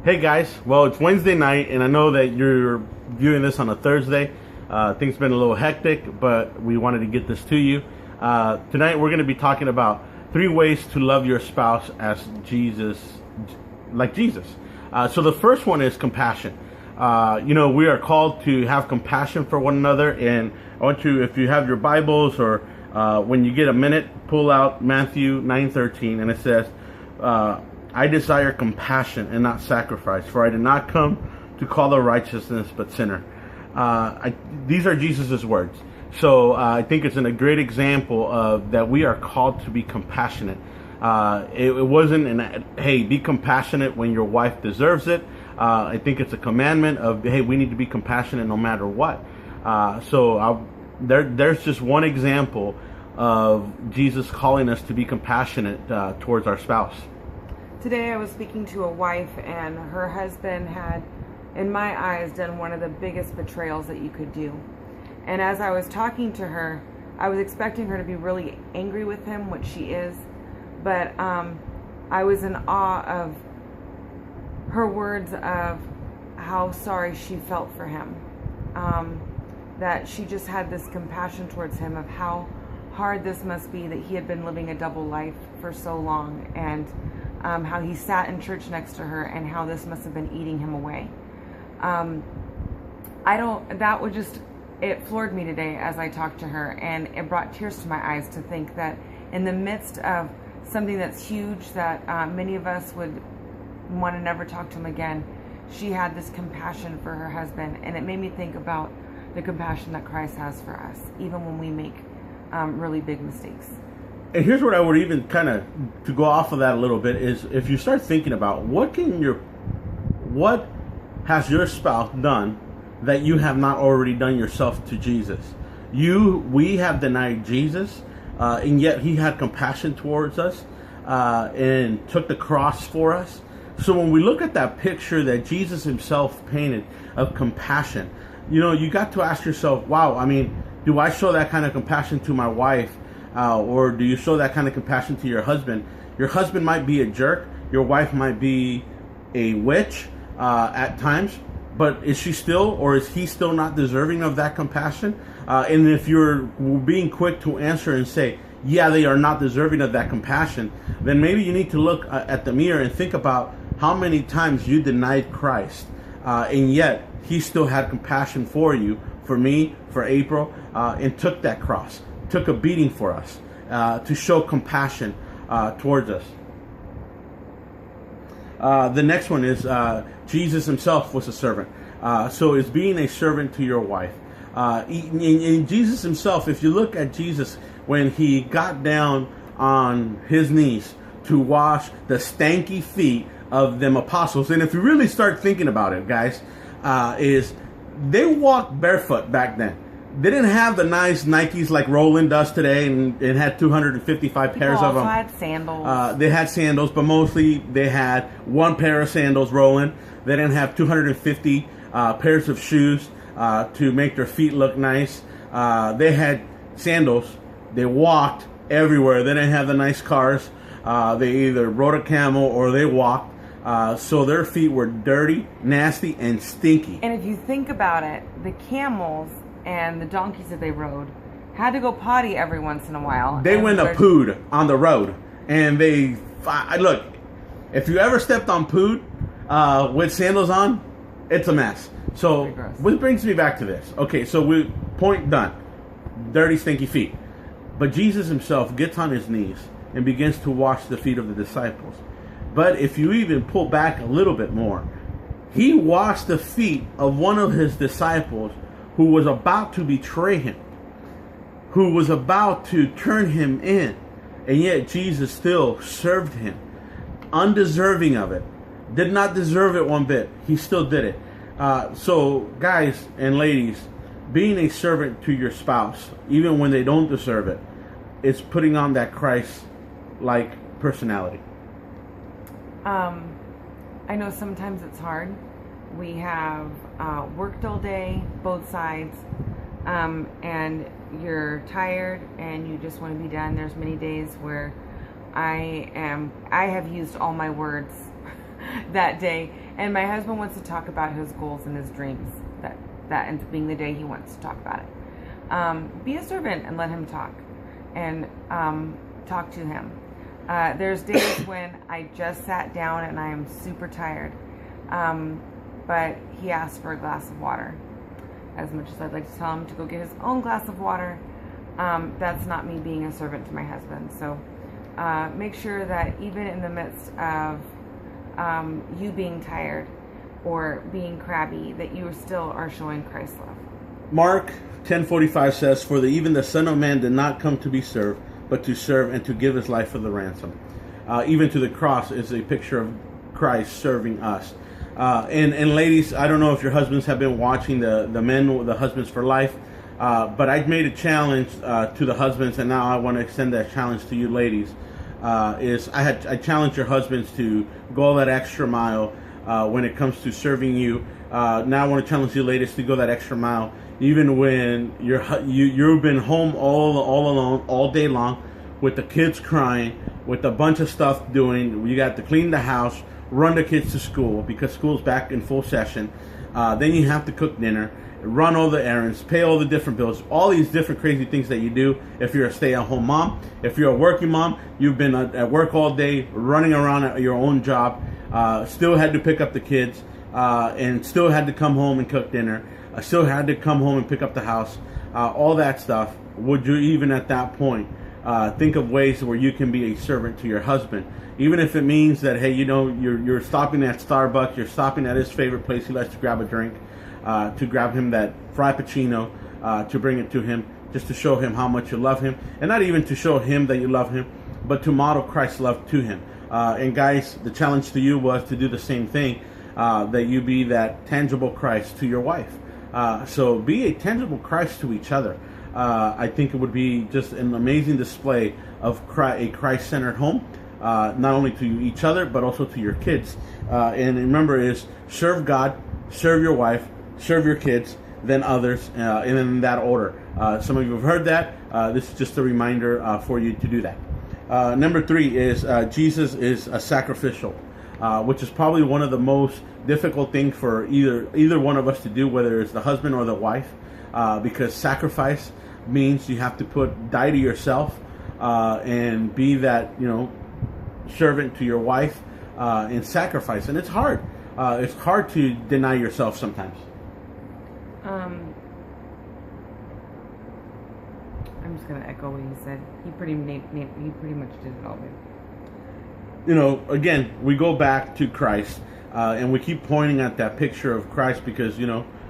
Hey guys, well, it's Wednesday night, and I know that you're viewing this on a Thursday. Things have been a little hectic, but we wanted to get this to you. Tonight we're going to be talking about 3 ways to love your spouse as Jesus, like Jesus. So the first one is compassion. We are called to have compassion for one another, and I want you, if you have your Bibles or when you get a minute, pull out Matthew 9:13, and it says, I desire compassion and not sacrifice, for I did not come to call the righteousness but sinner. These are Jesus' words. So I think it's a great example of that we are called to be compassionate. It wasn't hey, be compassionate when your wife deserves it. I think it's a commandment of, hey, we need to be compassionate no matter what. There's just one example of Jesus calling us to be compassionate towards our spouse. Today I was speaking to a wife, and her husband had, in my eyes, done one of the biggest betrayals that you could do. And as I was talking to her, I was expecting her to be really angry with him, which she is, but I was in awe of her words of how sorry she felt for him. That she just had this compassion towards him of how hard this must be, that he had been living a double life for so long, and how he sat in church next to her, and how this must have been eating him away. It floored me today as I talked to her, and it brought tears to my eyes to think that in the midst of something that's huge, that many of us would want to never talk to him again, she had this compassion for her husband. And it made me think about the compassion that Christ has for us, even when we make really big mistakes. And here's what I would even kind of, to go off of that a little bit, is if you start thinking about what has your spouse done that you have not already done yourself to Jesus. We have denied Jesus, and yet he had compassion towards us and took the cross for us. So when we look at that picture that Jesus himself painted of compassion, you got to ask yourself, wow, I mean, do I show that kind of compassion to my wife? Or do you show that kind of compassion to your husband? Your husband might be a jerk. Your wife might be a witch at times. But is he still not deserving of that compassion? And if you're being quick to answer and say, yeah, they are not deserving of that compassion, then maybe you need to look at the mirror and think about how many times you denied Christ. And yet he still had compassion for you, for me, for April, and took that cross. Took a beating for us to show compassion towards us. The next one is Jesus himself was a servant. So it's being a servant to your wife. In Jesus himself, if you look at Jesus when he got down on his knees to wash the stanky feet of them apostles, and if you really start thinking about it, guys, is they walked barefoot back then. They didn't have the nice Nikes like Roland does today, and it had 255 pairs of them. They had sandals. They had sandals, but mostly they had one pair of sandals, Roland. They didn't have 250 pairs of shoes to make their feet look nice. They had sandals. They walked everywhere. They didn't have the nice cars. They either rode a camel or they walked. So their feet were dirty, nasty, and stinky. And if you think about it, the camels and the donkeys that they rode had to go potty every once in a while. They went to pooed on the road. And look, if you ever stepped on pooed with sandals on, it's a mess. So, which brings me back to this. Okay, so point done. Dirty, stinky feet. But Jesus himself gets on his knees and begins to wash the feet of the disciples. But if you even pull back a little bit more, he washed the feet of one of his disciples who was about to betray him, who was about to turn him in, and yet Jesus still served him, undeserving of it, did not deserve it one bit. He still did it. So guys and ladies, being a servant to your spouse, even when they don't deserve it, is putting on that Christ-like personality. I know sometimes it's hard. We have worked all day, both sides, and you're tired and you just want to be done. There's many days where I have used all my words that day, And my husband wants to talk about his goals and his dreams. That ends up being the day he wants to talk about it. Be a servant and let him talk, and talk to him. There's days when I just sat down and I am super tired, but he asked for a glass of water. As much as I'd like to tell him to go get his own glass of water, that's not me being a servant to my husband. So make sure that even in the midst of you being tired or being crabby, that you still are showing Christ's love. Mark 10:45 says, "For even the Son of Man did not come to be served, but to serve and to give his life for the ransom." Even to the cross is a picture of Christ serving us. And ladies, I don't know if your husbands have been watching the Husbands for Life, but I made a challenge to the husbands, and now I want to extend that challenge to you ladies. I challenge your husbands to go that extra mile when it comes to serving you. Now I want to challenge you ladies to go that extra mile, even when you've been home all alone all day long, with the kids crying, with a bunch of stuff doing. You got to clean the house, run the kids to school because school's back in full session. Then you have to cook dinner, run all the errands, pay all the different bills, all these different crazy things that you do if you're a stay-at-home mom. If you're a working mom, you've been at work all day, running around at your own job, still had to pick up the kids, and still had to come home and cook dinner, still had to come home and pick up the house, all that stuff. Would you even at that point think of ways where you can be a servant to your husband? Even if it means that, hey, you're stopping at Starbucks, you're stopping at his favorite place he likes to grab a drink, to grab him that Frappuccino, to bring it to him, just to show him how much you love him. And not even to show him that you love him, but to model Christ's love to him. And guys, the challenge to you was to do the same thing, that you be that tangible Christ to your wife. So be a tangible Christ to each other. I think it would be just an amazing display of a Christ-centered home, not only to each other, but also to your kids. And remember, is serve God, serve your wife, serve your kids, then others, and in that order. Some of you have heard that. This is just a reminder for you to do that. Number 3 is Jesus is a sacrificial, which is probably one of the most difficult things for either one of us to do, whether it's the husband or the wife, because sacrifice means you have to die to yourself, and be that servant to your wife, in sacrifice. And it's hard. It's hard to deny yourself sometimes. I'm just going to echo what he said. He pretty much did it all, babe. Again, we go back to Christ, and we keep pointing at that picture of Christ because,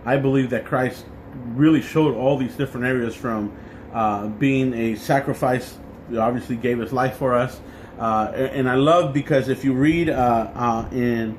I believe that Christ really showed all these different areas from being a sacrifice. He obviously gave his life for us. And I love because if you read in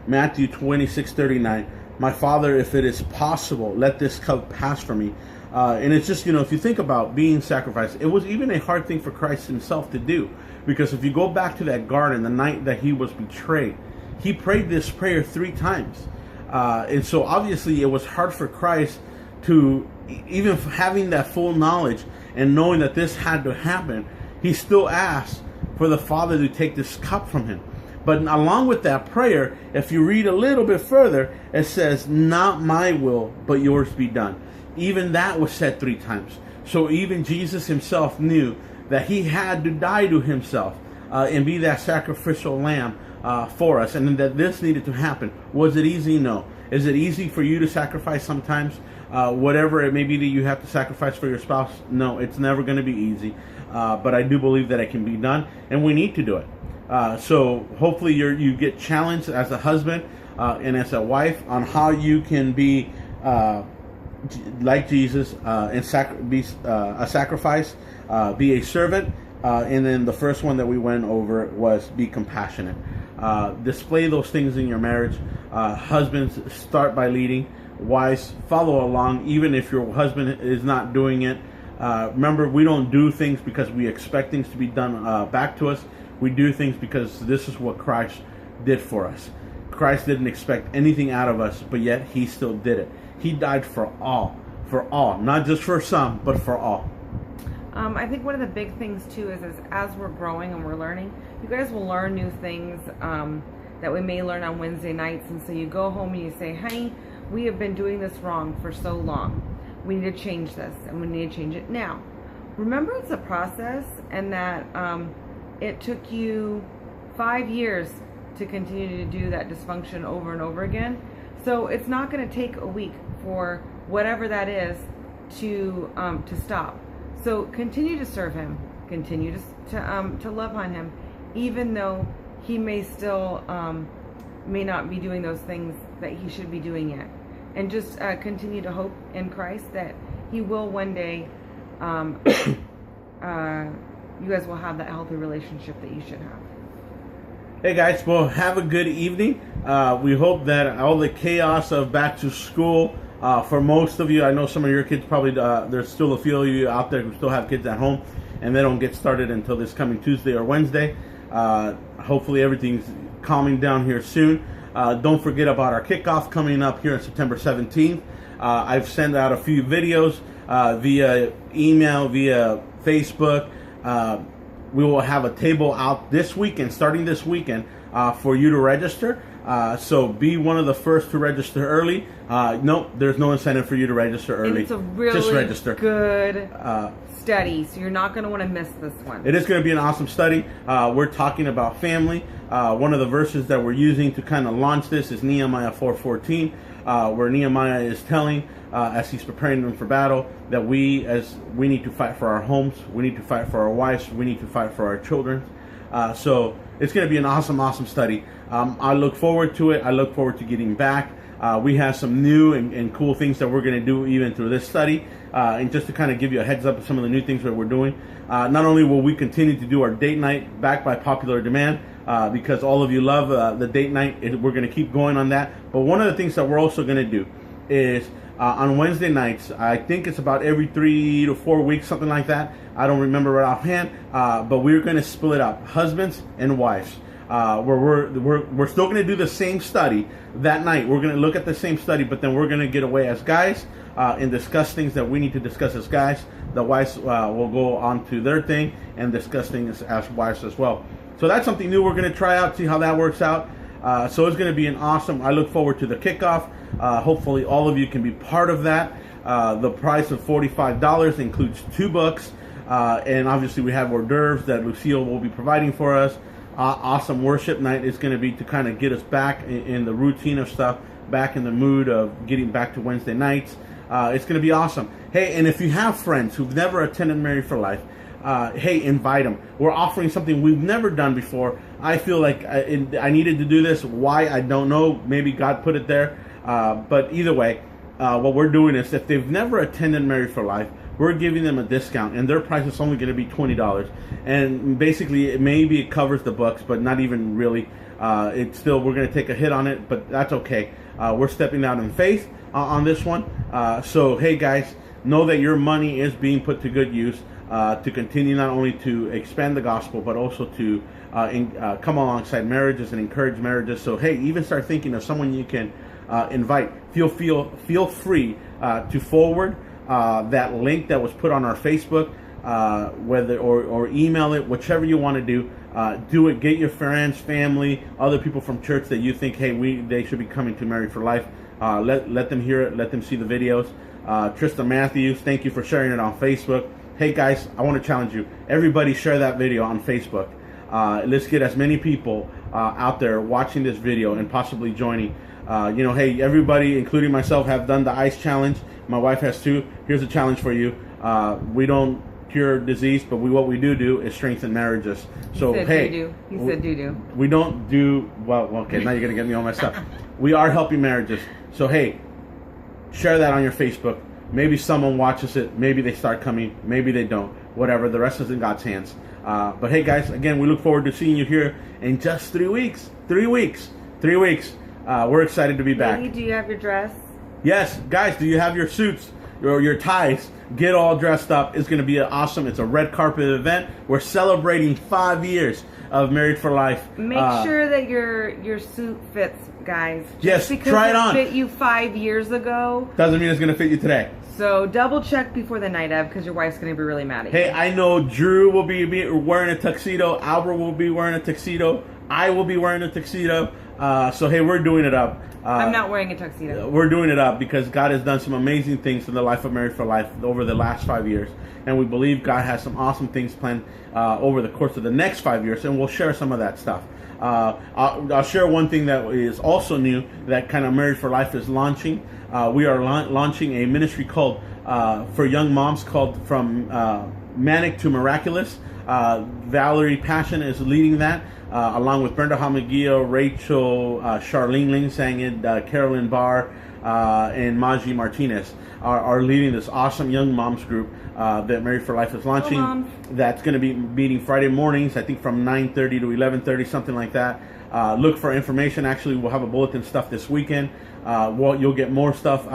Matthew 26:39, "My Father, if it is possible, let this cup pass from me." And it's just, if you think about being sacrificed, it was even a hard thing for Christ himself to do. Because if you go back to that garden, the night that he was betrayed, he prayed this prayer 3 times. And so obviously it was hard for Christ to, even having that full knowledge and knowing that this had to happen, he still asked for the Father to take this cup from him. But along with that prayer, if you read a little bit further, it says, "Not my will, but yours be done." Even that was said 3 times. So even Jesus himself knew that he had to die to himself, and be that sacrificial lamb for us, and that this needed to happen. Was it easy? No. Is it easy for you to sacrifice sometimes? Whatever it may be that you have to sacrifice for your spouse? No, it's never going to be easy. But I do believe that it can be done, and we need to do it. So hopefully you get challenged as a husband and as a wife on how you can be like Jesus and be a sacrifice, be a servant, and then the first one that we went over was be compassionate. Display those things in your marriage. Husbands, start by leading. Wives, follow along, even if your husband is not doing it. Remember, we don't do things because we expect things to be done back to us. We do things because this is what Christ did for us. Christ didn't expect anything out of us, but yet he still did it. He died for all, not just for some, but for all. I think one of the big things too is as we're growing and we're learning, you guys will learn new things that we may learn on Wednesday nights. And so you go home and you say, honey, we have been doing this wrong for so long. We need to change this, and we need to change it now. Remember, it's a process, and that it took you 5 years to continue to do that dysfunction over and over again. So it's not going to take a week for whatever that is to stop. So continue to serve him, continue to love on him, even though he may still may not be doing those things that he should be doing yet. And just continue to hope in Christ that he will one day, you guys will have that healthy relationship that you should have. Hey guys, well, have a good evening. We hope that all the chaos of back to school, for most of you, I know some of your kids probably, there's still a few of you out there who still have kids at home, and they don't get started until this coming Tuesday or Wednesday. Hopefully everything's calming down here soon. Don't forget about our kickoff coming up here on September 17th. I've sent out a few videos via email, via Facebook. We will have a table out this weekend, starting this weekend, for you to register. So be one of the first to register early. No, there's no incentive for you to register early. And it's a really just register. Good study, so you're not going to want to miss this one. It is going to be an awesome study. We're talking about family. One of the verses that we're using to kind of launch this is Nehemiah 4:14, where Nehemiah is telling, as he's preparing them for battle, that we need to fight for our homes, we need to fight for our wives, we need to fight for our children. So it's going to be an awesome study. I look forward to it. I look forward to getting back. We have some new and cool things that we're going to do even through this study. And just to kind of give you a heads up of some of the new things that we're doing. Not only will we continue to do our date night back by popular demand, because all of you love the date night, we're going to keep going on that. But one of the things that we're also going to do is on Wednesday nights, I think it's about every 3 to 4 weeks, something like that. I don't remember right offhand, but we're going to split up husbands and wives. We're still going to do the same study that night. We're going to look at the same study, but then we're going to get away as guys and discuss things that we need to discuss as guys. The wives will go on to their thing and discuss things as wives as well. So that's something new we're going to try out, see how that works out. So it's going to be an awesome. I look forward to the kickoff. Hopefully all of you can be part of that. The price of $45 includes 2 books, and obviously we have hors d'oeuvres that Lucille will be providing for us. Awesome worship night is going to be to kind of get us back in the routine of stuff, back in the mood of getting back to Wednesday nights. It's going to be awesome. Hey, and if you have friends who've never attended Married for Life, hey, invite them. We're offering something we've never done before. I feel like I needed to do this. Why? I don't know. Maybe God put it there. But either way, what we're doing is if they've never attended Married for Life, we're giving them a discount, and their price is only going to be $20. And basically, maybe it covers the books, but not even really. It's still, we're going to take a hit on it, but that's okay. We're stepping out in faith on this one. So, hey guys, know that your money is being put to good use to continue not only to expand the gospel, but also to come alongside marriages and encourage marriages. So, hey, even start thinking of someone you can invite. Feel free to forward that link that was put on our Facebook, whether or email it, whichever you want to do. Do it. Get your friends, family, other people from church that you think, hey, they should be coming to Married for Life. Let them hear it. Let them see the videos. Tristan Matthews, thank you for sharing it on Facebook. Hey guys, I want to challenge you. Everybody share that video on Facebook. Let's get as many people out there watching this video and possibly joining. Hey, everybody, including myself, have done the ICE challenge. My wife has too. Here's a challenge for you. We don't cure disease, but what we do is strengthen marriages. So, hey. He said do. We don't do, well, okay, now you're going to get me all messed up. We are helping marriages. So, hey, share that on your Facebook. Maybe someone watches it. Maybe they start coming. Maybe they don't. Whatever. The rest is in God's hands. But hey, guys, again, we look forward to seeing you here in just 3 weeks. 3 weeks. 3 weeks. We're excited to be back. Lady, do you have your dress? Yes, guys, do you have your suits or your ties? Get all dressed up. It's going to be awesome. It's a red carpet event. We're celebrating 5 years of Married for Life. Make sure that your suit fits, guys. Yes, Just try it on. Because it fit you 5 years ago doesn't mean it's going to fit you today. So double check before the night of, because your wife's going to be really mad at you. Hey, I know Drew will be wearing a tuxedo. Albert will be wearing a tuxedo. I will be wearing a tuxedo. So hey, we're doing it up. I'm not wearing a tuxedo. We're doing it up because God has done some amazing things in the life of Married for Life over the last 5 years, and we believe God has some awesome things planned over the course of the next 5 years, and we'll share some of that stuff. I'll share one thing that is also new that kind of Married for Life is launching. We are launching a ministry called for young moms called From Manic to Miraculous. Valerie Passion is leading that. Along with Brenda Hamagio, Rachel, Charlene Ling sang it, Carolyn Barr, and Maji Martinez are leading this awesome young moms group that Married for Life is launching. That's going to be meeting Friday mornings, I think from 9:30 to 11:30, something like that. Look for information. Actually, we'll have a bulletin stuff this weekend. You'll get more stuff,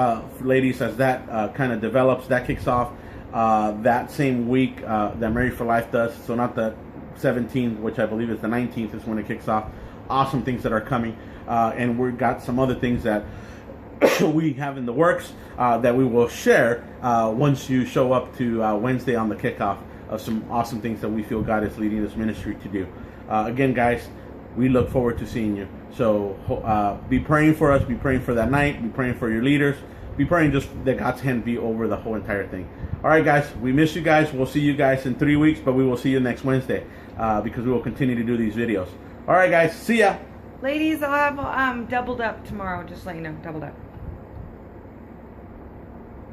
ladies, as that kind of develops. That kicks off that same week that Married for Life does. So not the 17th, which I believe is the 19th, is when it kicks off. Awesome things that are coming, and we've got some other things that we have in the works that we will share once you show up to Wednesday on the kickoff of some awesome things that we feel God is leading this ministry to do. Again, guys, we look forward to seeing you. So be praying for us, be praying for that night, be praying for your leaders, be praying just that God's hand be over the whole entire thing. All right, guys, we miss you guys. We'll see you guys in 3 weeks, but we will see you next Wednesday because we will continue to do these videos. All right, guys, see ya. Ladies, I'll have doubled up tomorrow, just let you know, doubled up.